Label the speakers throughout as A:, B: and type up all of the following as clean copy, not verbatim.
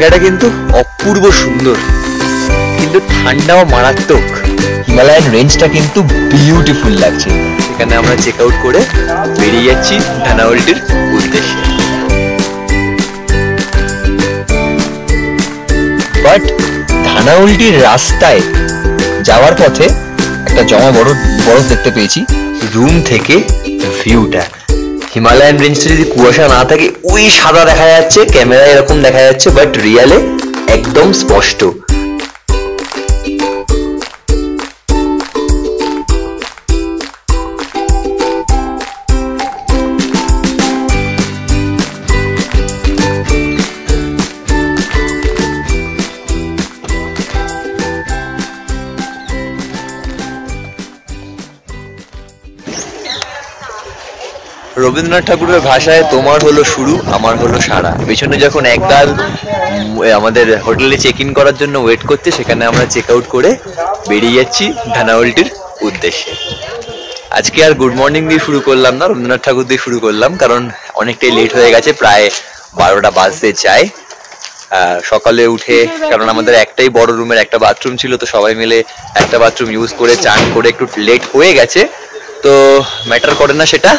A: জায়গাটা কিন্তু অপূর্ব সুন্দর, কিন্তু ঠান্ডাও মারাত্মক। হিমালয়ান রেঞ্জটা কিন্তু বিউটিফুল লাগছে। এখানে আমরা চেক আউট করে বেরিয়ে যাচ্ছি ধানাউলটির উদ্দেশ্যে। বাট ধানাউলটির রাস্তায় যাওয়ার পথে একটা জমা বরফ দেখতে পেয়েছি। রুম থেকে ভিউটা, হিমালয়ান রেঞ্জটা যদি কুয়াশা না থাকে ওই সাদা দেখা যাচ্ছে, ক্যামেরায় এরকম দেখা যাচ্ছে, বাট রিয়ালে একদম স্পষ্ট। রবীন্দ্রনাথ ঠাকুরের ভাষায় তোমার হলো শুরু, আমার হলো সারা। পেছনে যখন একদল আমাদের হোটেলে চেক ইন করার জন্য ওয়েট করতে, সেখানে আমরা চেক আউট করে বেরিয়ে যাচ্ছি ধানাউলটির উদ্দেশ্যে। আজকে আর গুড মর্নিং দিয়ে শুরু করলাম না, রবীন্দ্রনাথ ঠাকুর দিয়ে শুরু করলাম, কারণ অনেকটাই লেট হয়ে গেছে, প্রায় 12টা বাজতে চায়। সকালে উঠে, কারণ আমাদের একটাই বড় রুমের একটা বাথরুম ছিল, তো সবাই মিলে একটা বাথরুম ইউজ করে চান করে একটু লেট হয়ে গেছে। তো ম্যাটার করে না সেটা,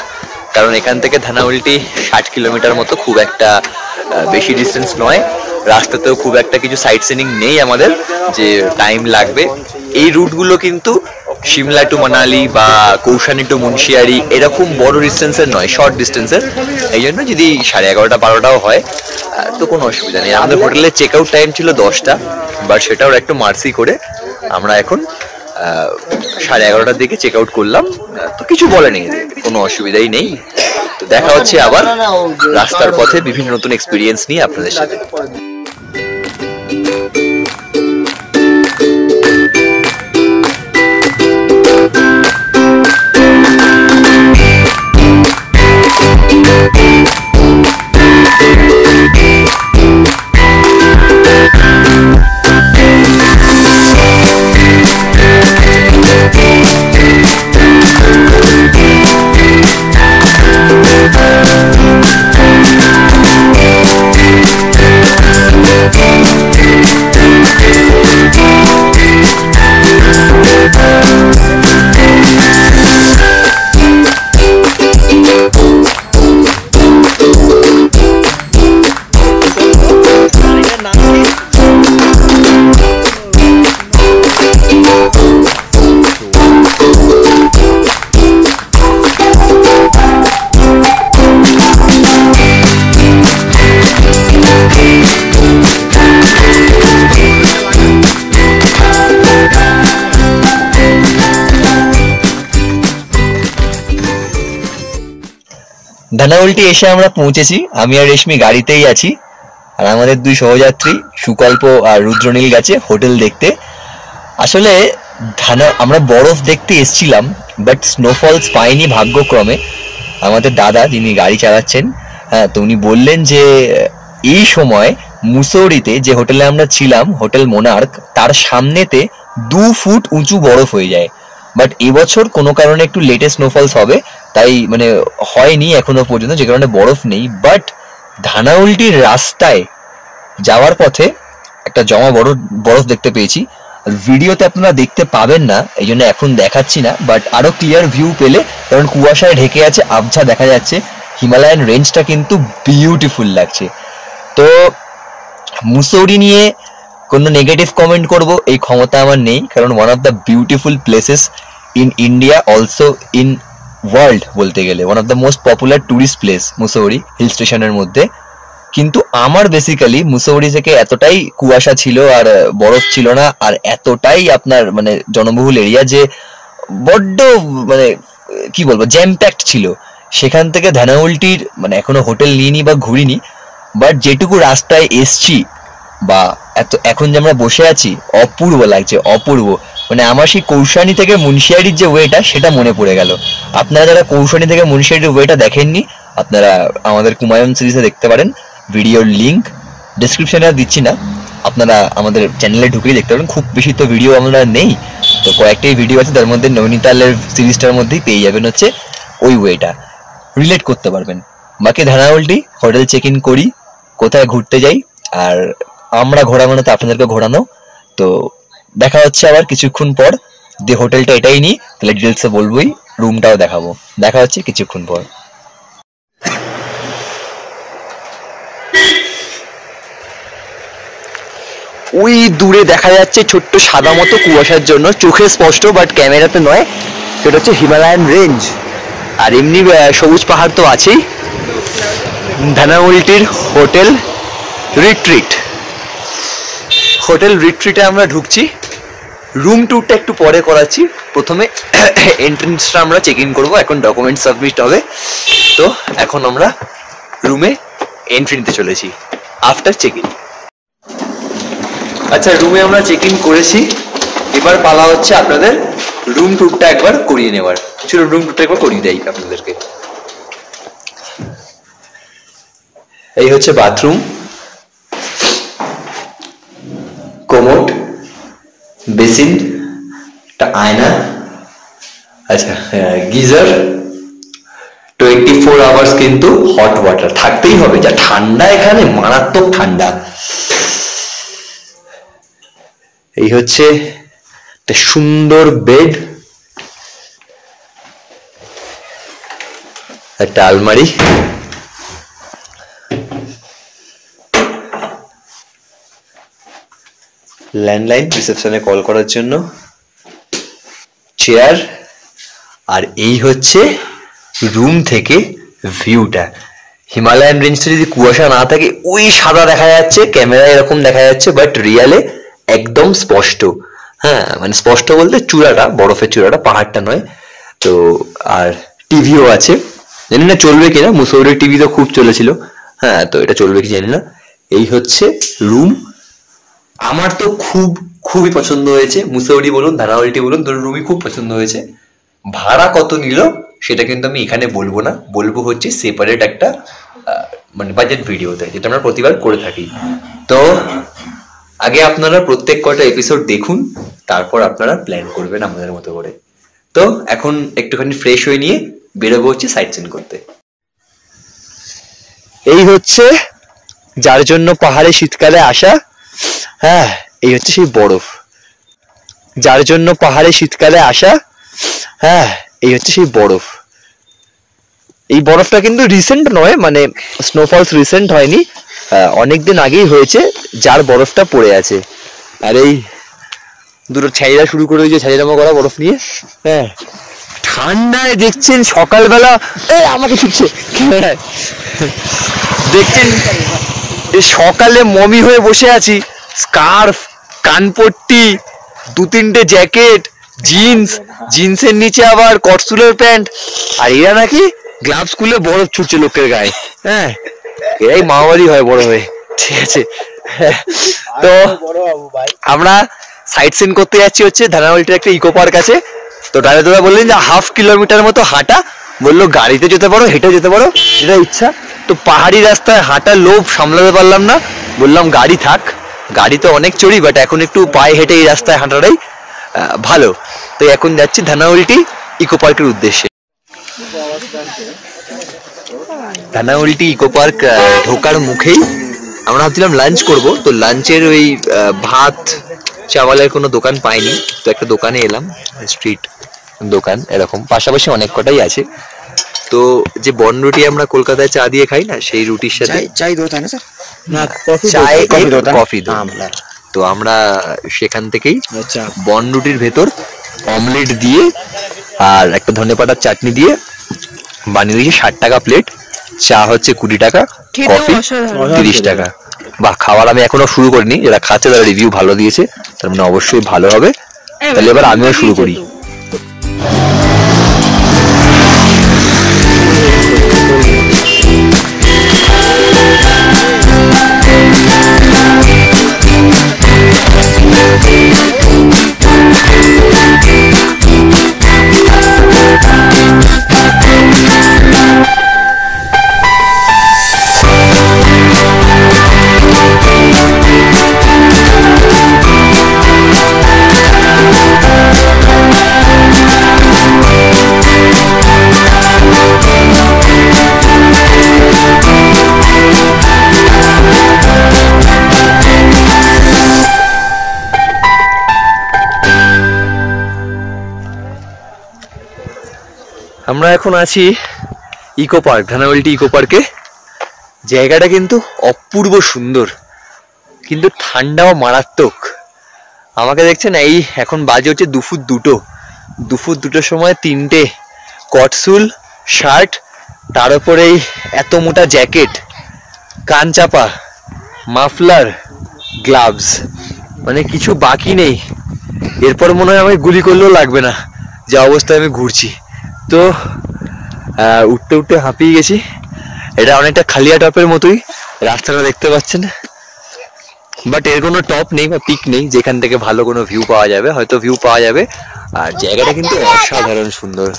A: কারণ এখান থেকে ধানাউলটি 60 কিলোমিটার মতো, খুব একটা বেশি ডিস্টেন্স নয়। রাস্তাতেও খুব একটা কিছু সাইট সিনিং নেই আমাদের যে টাইম লাগবে। এই রুটগুলো কিন্তু সিমলা টু মানালি বা কৌশানি টু মুন্সিয়ারি এরকম বড় ডিস্টেন্সের নয়, শর্ট ডিস্টেন্সের। এই জন্য যদি 11:30 12টাও হয় তো কোনো অসুবিধা নেই। আমাদের হোটেলের চেক আউট টাইম ছিল 10টা, বাট সেটাও একটু মার্সি করে আমরা এখন 11:30টার দিকে চেক আউট করলাম। তো কিছু বলেনি, কোনো অসুবিধাই নেই। তো দেখা হচ্ছে আবার রাস্তার পথে বিভিন্ন নতুন এক্সপিরিয়েন্স নিয়ে আপনাদের সাথে। ধানাউলটি এসে আমরা পৌঁছেছি, আমি আর রেশমি গাড়িতেই আছি, আর আমাদের দুই সহযাত্রী সুকল্প আর রুদ্রনীল গেছে হোটেল দেখতে। আসলে আমরা বরফ দেখতে এসছিলাম, বাট স্নোফলস পাইনি ভাগ্যক্রমে। আমাদের দাদা যিনি গাড়ি চালাচ্ছেন, হ্যাঁ, তো উনি বললেন যে এই সময় মুসৌরিতে যে হোটেলে আমরা ছিলাম, হোটেল মোনার্ক, তার সামনেতে 2 ফুট উঁচু বরফ হয়ে যায়। বাট এবছর কোনো কারণে একটু লেটে স্নোফলস হবে, তাই মানে হয়নি এখনো পর্যন্ত, যে কারণে বরফ নেই। বাট ধানাউলটির রাস্তায় যাওয়ার পথে একটা জমা বরফ দেখতে পেয়েছি। ভিডিওতে আপনারা দেখতে পাবেন না, এই জন্য এখন দেখাচ্ছি না, বাট আরো ক্লিয়ার ভিউ পেলে, কারণ কুয়াশায় ঢেকে আছে, আবছা দেখা যাচ্ছে। হিমালয়ান রেঞ্জটা কিন্তু বিউটিফুল লাগছে। তো মুসৌরি নিয়ে কোনো নেগেটিভ কমেন্ট করব এই ক্ষমতা আমার নেই, কারণ one of the beautiful places in India, also in world বলতে গেলে one of the most popular tourist place Mussoorie hill স্টেশনের মধ্যে। কিন্তু আমার বেসিক্যালি মুসৌরি থেকে এতটাই কুয়াশা ছিল আর বরফ ছিল না, আর এতটাই আপনার মানে জনবহুল এরিয়া যে বড্ড মানে কি বলবো জ্যাম প্যাকড ছিল। সেখান থেকে ধানাউলটির মানে এখনো হোটেল নিইনি বা ঘুরিনি, বাট যেটুকু রাস্তায় এসছি বা এখন যে আমরা বসে আছি, অপূর্ব লাগছে, অপূর্ব। মানে আমার সেই কৌশানি থেকে মুন্সিয়ারির যে ওয়েটা, সেটা মনে পড়ে গেল। আপনারা যারা কৌশানি থেকে মুন্সিয়ারির ওয়েটা দেখেননি, আপনারা আমাদের কুমায়ুন সিরিজে দেখতে পারেন। ভিডিওর লিঙ্ক ডেসক্রিপশনে দিচ্ছি না, আপনারা আমাদের চ্যানেলে ঢুকেই দেখতে পারেন। খুব বেশি তো ভিডিও আমরা নেই, তো কয়েকটাই ভিডিও আছে, তার মধ্যে নৈনিতালের সিরিজটার মধ্যেই পেয়ে যাবেন হচ্ছে ওই ওয়েটা, রিলেট করতে পারবেন। বাকি ধানাউলটি হোটেল চেক ইন করি, কোথায় ঘুরতে যাই আর আমরা ঘোরানো তো আপনাদেরকে ঘোরানো। তো দেখা হচ্ছে আবার কিছুক্ষণ পর। যে হোটেলটা এটাই নি, তাহলে ডিটেলসে বলবোই, রুমটাও দেখাবো। দেখা হচ্ছে কিছুক্ষণ পর। ওই দূরে দেখা যাচ্ছে ছোট্ট সাদা মতো কুয়াশার জন্য চোখে স্পষ্ট, বাট ক্যামেরাতে নয়। সেটা হচ্ছে হিমালয়ান রেঞ্জ। আর এমনি সবুজ পাহাড় তো আছেই। ধানাউলটির হোটেল রিট্রিট। হোটেল রিট্রিটে আমরা ঢুকছি। রুম ট্যুরটা একটু পরে করাচ্ছি। প্রথমে এন্ট্রেন্সটা আমরা চেক ইন করবো, এখন ডকুমেন্ট সাবমিট হবে। তো এখন আমরা রুমে এন্ট্রি নিতে চলেছি আফটার চেক ইন। আচ্ছা, রুমে আমরা চেক ইন করেছি। এবার পালা হচ্ছে আপনাদের রুম ট্যুরটা একবার করিয়ে নেওয়ার। চলো রুম ট্যুরটা একবার করিয়ে দেয় আপনাদেরকে। এই হচ্ছে বাথরুম, কোমোড, বেসিন, একটা আয়না, আচ্ছা গিজার, 24 আওয়ার্স কিন্তু হট ওয়াটার থাকতেই হবে। যা ঠান্ডা এখানে, মারাত্মক ঠান্ডা। এই হচ্ছে একটা সুন্দর বেড, একটা আলমারি, ল্যান্ডলাইন রিসেপশনে কল করার জন্য, চেয়ার। আর এই হচ্ছে রুম থেকে ভিউটা। হিমালয়ান রেঞ্জটা যদি কুয়াশা না থাকে, ওই সাদা দেখা যাচ্ছে, ক্যামেরায় এরকম দেখা যাচ্ছে, বাট রিয়ালে একদম স্পষ্ট। হ্যাঁ, মানে স্পষ্ট বলতে চূড়াটা, বরফের চূড়াটা, পাহাড়টা নয়। তো আর টিভিও আছে, জানি না চলবে কিনা, মুসৌরির টিভি তো খুব চলেছিল। হ্যাঁ, তো এটা চলবে কি জানি না। এই হচ্ছে রুম। আমার তো খুবই পছন্দ হয়েছে। মুসৌরি বলুন, ধানাউলটি বলুন, দুটো রুমই খুব পছন্দ হয়েছে। ভাড়া কত নিল সেটা কিন্তু আমি এখানে বলবো না, বলবো হচ্ছে সেপারেট একটা মানে বাজেট ভিডিওতে, যেটা আমরা প্রতিবার করে থাকি। তো আগে আপনারা প্রত্যেক কটা এপিসোড দেখুন, তারপর আপনারা প্ল্যান করবেন আমাদের মতো করে। তো এখন একটুখানি ফ্রেশ হয়ে নিয়ে বেরোবো হচ্ছে সাইট সিন করতে। এই হচ্ছে যার জন্য পাহাড়ে শীতকালে আসা। হ্যাঁ, এই হচ্ছে সেই বরফ, যার জন্য পাহাড়ে শীতকালে আসা। হ্যাঁ, এই হচ্ছে সেই বরফ। এই বরফটা কিন্তু রিসেন্ট নয়, মানে স্নোফলস রিসেন্ট হয়নি, অনেকদিন আগেই হয়েছে, যার বরফটা পড়ে আছে। আর এই দুটো ছাইরা শুরু করে দিয়েছে ছাইরামা করা বরফ নিয়ে। হ্যাঁ, ঠান্ডায় দেখছেন সকালবেলা আমাকে ছুটছে ক্যামেরায়, দেখছেন সকালে মমি হয়ে বসে আছি, স্কার্ফ, কানপট্টি, 2-3টে জ্যাকেট, জিন্সের নিচে আবার কটসুলের প্যান্ট, আর এরা নাকি গ্লাভস খুলে বরফ ছুটছে লোকের গায়ে। হ্যাঁ, এরাই মাওয়ারি হয় বড় হয়ে। ঠিক আছে, তো আমরা সাইট সিন করতে যাচ্ছি হচ্ছে ধানাউলটির একটা ইকো পার্ক আছে। তো ড্রাইভার দাদা বললেন যে 1/2 কিলোমিটার মতো হাঁটা, বললো গাড়িতে যেতে পারো, হেঁটে যেতে পারো, এটা ইচ্ছা। তো পাহাড়ি রাস্তায় হাঁটার লোভ সামলাতে পারলাম না, বললাম গাড়ি থাক, গাড়ি তো অনেক চড়ি, বাট এখন একটু পায়ে হেঁটে এই রাস্তায় হাঁটাটাই ভালো। তো এখন যাচ্ছি ধানাউলটি ইকো পার্কের উদ্দেশ্যে। ধানাউলটি ইকো পার্ক ঢোকার মুখেই আমরা ভাবছিলাম লাঞ্চ করব। তো লাঞ্চের ওই ভাত চাওয়ালের কোনো দোকান পাইনি, তো একটা দোকানে এলাম, স্ট্রিট দোকান এরকম, পাশাপাশি অনেক কটাই আছে। তো যে বন রুটি আমরা কলকাতায় চা দিয়ে খাই না, সেই রুটির সাথে কফি। তো আমরা সেখান থেকেই বন রুটির ভেতর অমলেট দিয়ে আর একটা ধনেপাতার চাটনি দিয়ে বানিয়ে দিয়েছি। 60 টাকা প্লেট, চা হচ্ছে 20 টাকা, কফি 30 টাকা। বাহ, খাবার আমি এখনো শুরু করিনি, যারা খাচ্ছে তারা রিভিউ ভালো দিয়েছে, তার মানে অবশ্যই ভালো হবে। তাহলে এবার আমিও শুরু করি। আমরা এখন আছি ইকো পার্ক, ধানাউলটি ইকো পার্কে। জায়গাটা কিন্তু অপূর্ব সুন্দর, কিন্তু ঠান্ডাও মারাত্মক। আমাকে দেখছেন, এই এখন বাজে হচ্ছে দুপুর দুটোর সময় 3টে কটসুল শার্ট, তার উপরে এত মোটা জ্যাকেট, কান চাপা, মাফলার, গ্লাভস, মানে কিছু বাকি নেই। এরপর মনে হয় আমাকে গুলি করলেও লাগবে না, যে অবস্থায় আমি ঘুরছি। তো উঠতে উঠতে হাঁপিয়ে গেছি। এটা অনেকটা খালিয়া টপের মতোই, রাস্তাটা দেখতে পাচ্ছেন, বাট এর কোনো টপ নেই বা পিক নেই যেখান থেকে ভালো কোনো ভিউ পাওয়া যাবে। হয়তো ভিউ পাওয়া যাবে, আর জায়গাটা কিন্তু অসাধারণ সুন্দর।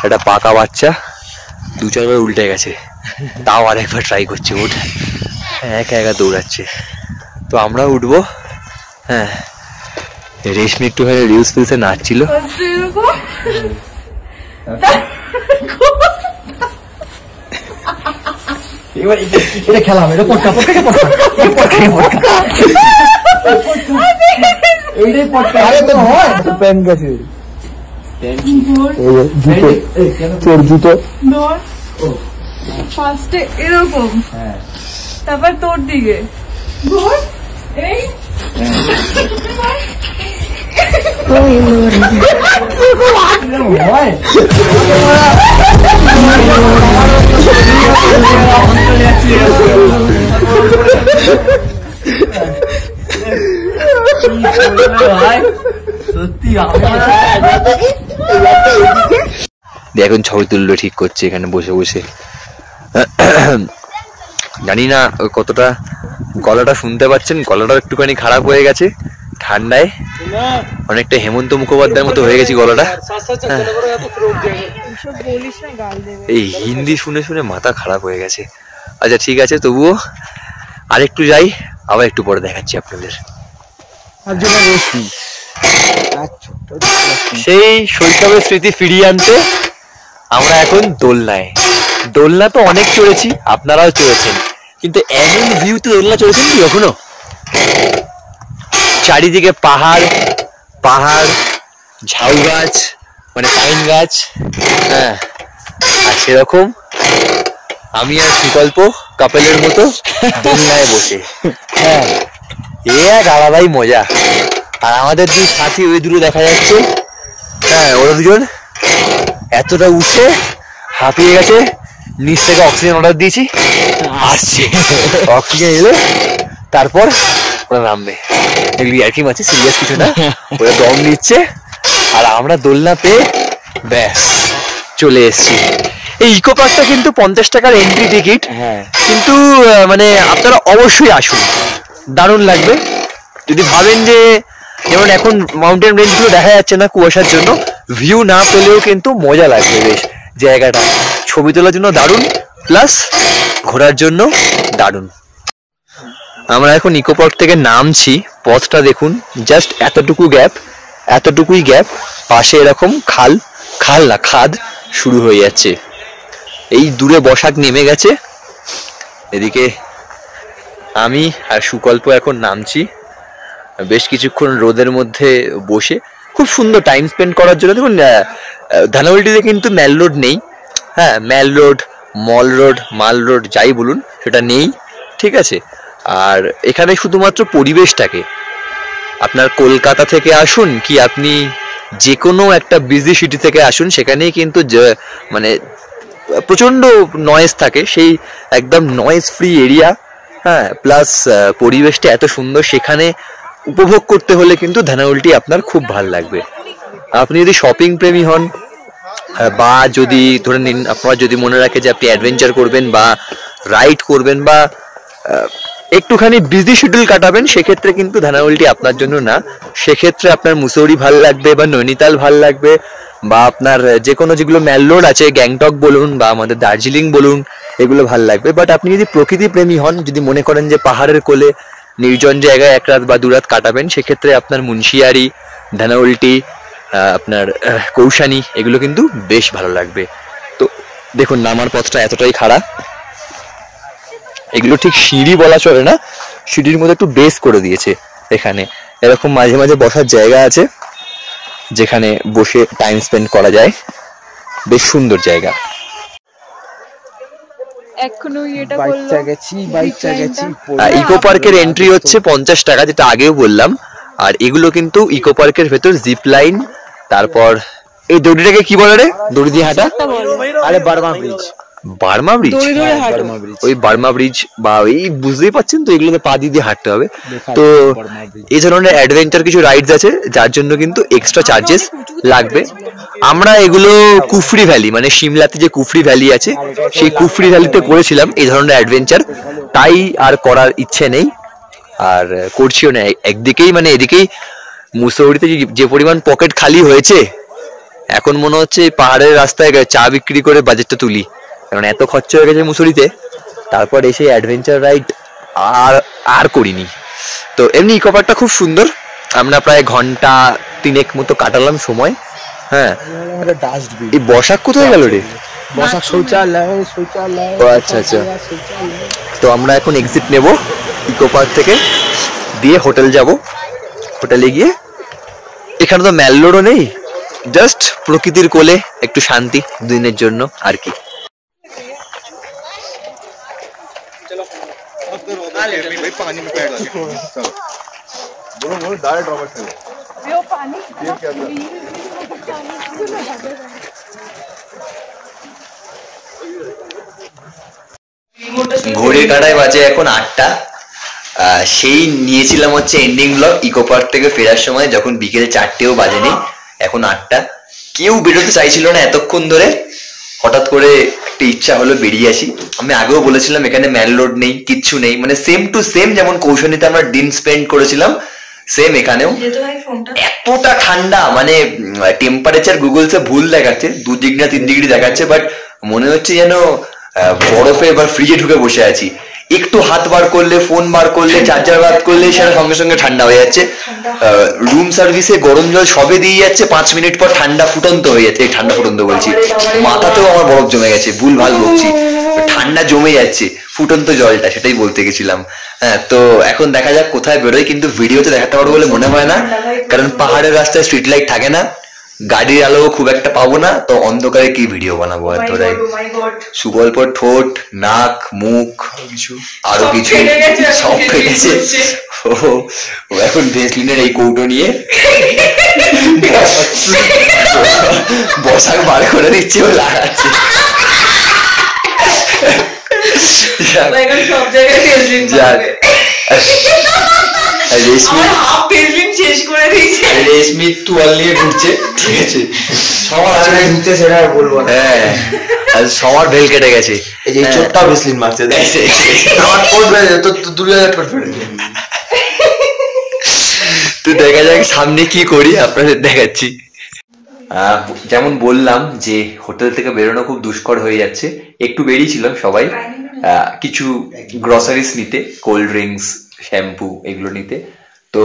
A: এটা পাকা বাচ্চা 2-4 বার উল্টে গেছে, তাও আরেকবার ট্রাই করছে, একা একা দৌড়াচ্ছে। তো আমরা উঠবো। হ্যাঁ, রেশমি একটুখানি রিলস ফিলসে নাচছিল।
B: এরকম, তারপর তোর দিকে
A: এখন ছবি তুললো ঠিক করছে এখানে বসে বসে। জানি না কতটা গলাটা শুনতে পাচ্ছেন, গলাটা একটুখানি খারাপ হয়ে গেছে ঠান্ডায়, অনেকটা হেমন্ত মুখোপাধ্যায়ের মতো হয়ে গেছি গলাটা। এই হিন্দি শুনে শুনে মাথা খারাপ হয়ে গেছে। আচ্ছা ঠিক আছে, তবুও আরেকটু যাই, আবার একটু পরে দেখাচ্ছি আপনাদের। সেই শৈশবের স্মৃতি ফিরিয়ে আনতে আমরা এখন দোলনায়। দোলনা তো অনেক চড়েছি, আপনারাও চড়েছেন, কিন্তু এমন ভিউতে দোলনা চড়েছেন কি কখনো? চারিদিকে পাহাড় পাহাড়, ঝাউ গাছ, মানে পাইন গাছ। হ্যাঁ, আর সেরকম আমি আর সুকল্প কাপেলের মতো দোলনায় বসে। হ্যাঁ, এ এক আলাদাই মজা। আর আমাদের দুই সাথী ওই দূরে দেখা যাচ্ছে। হ্যাঁ, ওরা দুজন এতটা উঠে হাঁপিয়ে গেছে, নিচ থেকে অক্সিজেন অর্ডার দিয়েছি, আসছে। অক্সিজেন এলে তারপর ওরা নামবে। এগুলি আর কি মারছে, সিরিয়াস কিছু না, ওরা দম নিচ্ছে। আর আমরা দোলনা পেয়ে ব্যাস চলে এসছি। এই ইকো পার্কটা কিন্তু 50 টাকার এন্ট্রি টিকিট, কিন্তু মানে আপনারা অবশ্যই আসুন, দারুণ লাগবে। যদি ভাবেন যে, যেমন এখন মাউন্টেন রেঞ্জগুলো দেখা যাচ্ছে না কুয়াশার জন্য, ভিউ না পেলেও কিন্তু মজা লাগবে বেশ জায়গাটা। ছবি তোলার জন্য দারুণ, প্লাস ঘোরার জন্য দারুণ। আমরা এখন ইকো পার্ক থেকে নামছি, পথটা দেখুন, জাস্ট এতটুকুই গ্যাপ, পাশে এরকম খাদ শুরু হয়ে যাচ্ছে। এই দূরে বসাক নেমে গেছে। এদিকে আমি আর সুকল্প এখন নামছি, বেশ কিছুক্ষণ রোদের মধ্যে বসে খুব সুন্দর টাইম স্পেন্ড করার জন্য। দেখুন, ধানাউলটিতে কিন্তু ম্যাল রোড নেই। হ্যাঁ, ম্যাল রোড, মল রোড, মাল রোড যাই বলুন, সেটা নেই, ঠিক আছে। আর এখানে শুধুমাত্র পরিবেশটাকে, আপনার কলকাতা থেকে আসুন কি আপনি যে কোনো একটা বিজি সিটি থেকে আসুন, সেখানেই কিন্তু মানে প্রচণ্ড নয়েজ থাকে, সেই একদম নয়েজ ফ্রি এরিয়া। হ্যাঁ, প্লাস পরিবেশটা এত সুন্দর, সেখানে উপভোগ করতে হলে কিন্তু ধানাউলটি আপনার খুব ভালো লাগবে। আপনি যদি শপিং প্রেমী হন, বা যদি ধরে নিন আপনার যদি মনে রাখে যে আপনি অ্যাডভেঞ্চার করবেন বা রাইড করবেন বা একটুখানি বিজি শিডিউল কাটাবেন, সেক্ষেত্রে কিন্তু ধানাউলটি আপনার জন্য না। সেক্ষেত্রে আপনার মুসৌরি ভাল লাগবে বা নৈনিতাল ভাল লাগবে, বা আপনার যে কোনো যেগুলো ম্যাল রোড আছে, গ্যাংটক বলুন বা আমাদের দার্জিলিং বলুন, এগুলো ভাল লাগবে। বাট আপনি যদি প্রকৃতি প্রেমী হন, যদি মনে করেন যে পাহাড়ের কোলে নির্জন জায়গায় 1 রাত বা 2 রাত কাটাবেন, সেক্ষেত্রে আপনার মুন্সিয়ারি, ধানাউলটি, আপনার কৌশানি, এগুলো কিন্তু বেশ ভালো লাগবে। তো দেখুন, নামার পথটা এতটাই খাড়া, এগুলো ঠিক সিঁড়ি বলা চলে না, সিঁড়ির মধ্যে একটু বেস করে দিয়েছে। এখানে এরকম মাঝে মাঝে বসার জায়গা আছে, যেখানে বসে টাইম স্পেন্ড করা যায়, বেশ সুন্দর জায়গা।
B: এখনো এটা বললো
A: ইকো পার্কের এন্ট্রি হচ্ছে 50 টাকা, যেটা আগেও বললাম। আর এগুলো কিন্তু ইকো পার্কের ভেতর জিপ লাইন, তারপর এই দড়িটাকে কি বলে রে, দড়ি দিয়ে হাঁটা?
C: আরে বার্মা ব্রিজ,
A: বার্মা ব্রিজ, ওই বার্মা ব্রিজ বা ওই বুঝতেই পারছেন তো, এগুলোতে পা দিয়ে হাঁটতে হবে। তো এই ধরনের অ্যাডভেঞ্চার কিছু রাইডস আছে যার জন্য কিন্তু এক্সট্রা চার্জেস লাগবে। আমরা এগুলো কুফরি ভ্যালি, মানে সিমলাতে যে কুফরি ভ্যালি আছে সেই কুফরি ভ্যালিতে করেছিলাম এই ধরনের অ্যাডভেঞ্চার, তাই আর করার ইচ্ছে নেই আর করছিও না। একদিকেই মানে এদিকেই মুসৌরিতে যে পরিমাণ পকেট খালি হয়েছে, এখন মনে হচ্ছে পাহাড়ের রাস্তায় চা বিক্রি করে বাজেটটা তুলি, কারণ এত খরচা হয়ে গেছে মুসৌরিতে। তারপর এসে অ্যাডভেঞ্চার রাইড আর করিনি। তো এমনি ইকো পার্কটা খুব সুন্দর, আমরা প্রায় ঘন্টা 3 মতো কাটালাম সময়। হ্যাঁ, এই বসাক কোথায় গেল রে?
C: বসাক শৌচালয়।
A: ও আচ্ছা আচ্ছা। তো আমরা এখন এক্সিট নেব ইকো পার্ক থেকে, দিয়ে হোটেল যাব। হোটেলে গিয়ে এখানে তো ম্যাললোডও নেই, জাস্ট প্রকৃতির কোলে একটু শান্তি দিনের জন্য আর কি। ঘড়ি কাটায় বাজে এখন 8টা। সেই নিয়েছিলাম হচ্ছে এন্ডিং ব্লগ ইকো পার্ক থেকে ফেরার সময়, যখন বিকেলে 4টেও বাজেনি, এখন 8টা। কেউ বেরোতে চাইছিল না এতক্ষণ ধরে, হঠাৎ করে একটা ইচ্ছা হলো বেরিয়ে আসি। আমি আগেও বলেছিলাম এখানে ম্যাল রোড নেই, কিচ্ছু নেই, মানে সেম টু সেম যেমন কৌশনীতে আমরা দিন স্পেন্ড করেছিলাম সেম এখানেও। এতটা ঠান্ডা, মানে টেম্পারেচার গুগলসে ভুল দেখাচ্ছে 2 ডিগ্রি না 3 ডিগ্রি দেখাচ্ছে, বাট মনে হচ্ছে যেন বরফে বা ফ্রিজে ঢুকে বসে আছি। একটু হাত বার করলে, ফোন বার করলে, চার্জার বার করলে সেটা সঙ্গে সঙ্গে ঠান্ডা হয়ে যাচ্ছে। রুম সার্ভিসে গরম জল সবে দিয়ে যাচ্ছে, 5 মিনিট পর ঠান্ডা ফুটন্ত হয়ে যাচ্ছে। ঠান্ডা ফুটন্ত বলছি, মাথাতেও আমার বরফ জমে গেছে, ভুল ভাল বলছি, ঠান্ডা জমে যাচ্ছে ফুটন্ত জলটা, সেটাই বলতে গেছিলাম। হ্যাঁ, তো এখন দেখা যাক কোথায় বেরোয়, কিন্তু ভিডিওতে দেখাতে পারবো বলে মনে হয় না, কারণ পাহাড়ের রাস্তায় স্ট্রিট লাইট থাকে না, গাড়ির আলো খুব একটা পাবো না, তো অন্ধকারে কি ভিডিও বানাবো আর ধরে। সুগল্প ঠোঁট, নাক, মুখ, আরো কিছু সব ফেটেছে। ও এখন ভেসলিনের এই কৌটো নিয়ে বসাক বার করে দিচ্ছে, ও লাগাচ্ছে। রেশমি তুয়াল নিয়ে ঘুরছে, ঠিক আছে, সবার আগে ঢুকছে সেটা বলবো। হ্যাঁ, আর সবার বেল কেটে গেছে, এই যে চোটটা ভেসলিন মারছে, আমার কোট বেড়ে তো 2000 কোট বেড়ে। তো দেখা যাক সামনে কি করি, আপনাদের দেখাচ্ছি। যেমন বললাম যে হোটেল থেকে বেরোনো খুব দুষ্কর হয়ে যাচ্ছে, একটু বেরিয়েছিলাম সবাই কিছু গ্রসারিস নিতে, কোল্ড ড্রিঙ্কস, শ্যাম্পু এগুলো নিতে। তো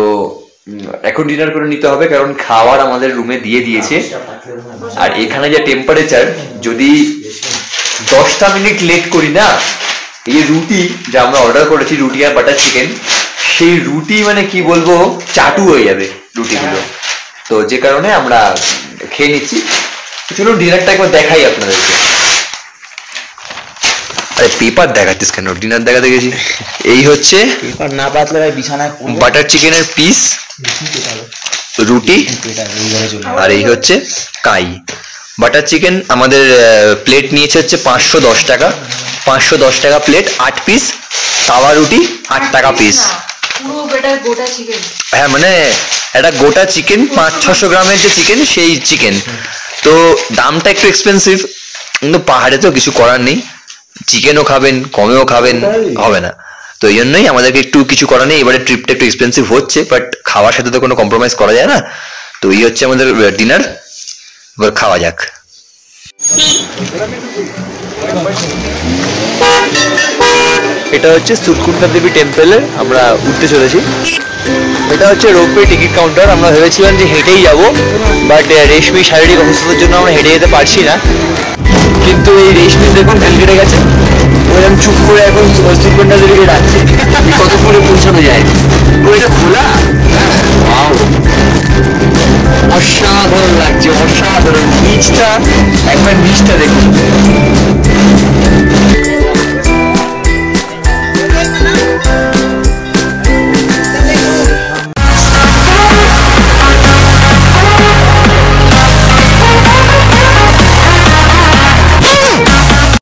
A: এখন ডিনার করে নিতে হবে, কারণ খাবার আমাদের রুমে দিয়ে দিয়েছে। আর এখানে যে টেম্পারেচার, যদি 10টা মিনিট লেট করি না, এই রুটি যা আমরা অর্ডার করেছি, রুটি আর বাটার চিকেন, সেই রুটি মানে কি বলবো, চাটু হয়ে যাবে রুটিগুলো। তো যে কারণে আমরা খেয়ে নিচ্ছি। চলুন ডিনারটা একবার দেখাই আপনাদেরকে। আরে পেপার দেখাচ্ছিস কেন, ডিনার দেখাতে গেছি। এই হচ্ছে
C: পেপার না পাতলে ভাই বিছানায়
A: বাটার চিকেনের পিস, রুটি, আর এই হচ্ছে কাই। বাটার চিকেন আমাদের প্লেট নিয়েছে হচ্ছে 510 টাকা, 510 টাকা প্লেট, 8 পিস। তাওয়া রুটি 8 টাকা পিস। হ্যাঁ, মানে একটা গোটা চিকেন, 500-600 গ্রামের যে চিকেন, সেই চিকেন। তো দামটা একটু এক্সপেন্সিভ, কিন্তু পাহাড়ে তো কিছু করার নেই, চিকেনও খাবেন, কমেও খাবেন, হবে না। তো এই জন্যই আমাদেরকে একটু কিছু করার নেই। এবারে ট্রিপটা একটু এক্সপেন্সিভ হচ্ছে, বাট খাওয়ার সাথে তো কোনো কম্প্রোমাইজ করা যায় না। তো এই হচ্ছে আমাদের ডিনার, এবার খাওয়া যাক। এটা হচ্ছে সুরকুন্ডা দেবী টেম্পলে আমরা উঠতে চলেছি। এটা হচ্ছে রোপওয়ে টিকিট কাউন্টার। আমরা ভেবেছিলাম যে হেঁটেই যাবো, বাট রেশমি শারীরিক অসুস্থতার জন্য আমরা হেঁটে যেতে পারছি না। কিন্তু এই রেশমি দেখুন হেল কেটে গেছে, ওরকম চুপ করে এখন সুরকুন্ডা দেবীকে ডাকছে, কত করে পৌঁছানো যায়। তো এটা খোলা, অসাধারণ অসাধারণ। নিচটা একবার নিচটা দেখুন।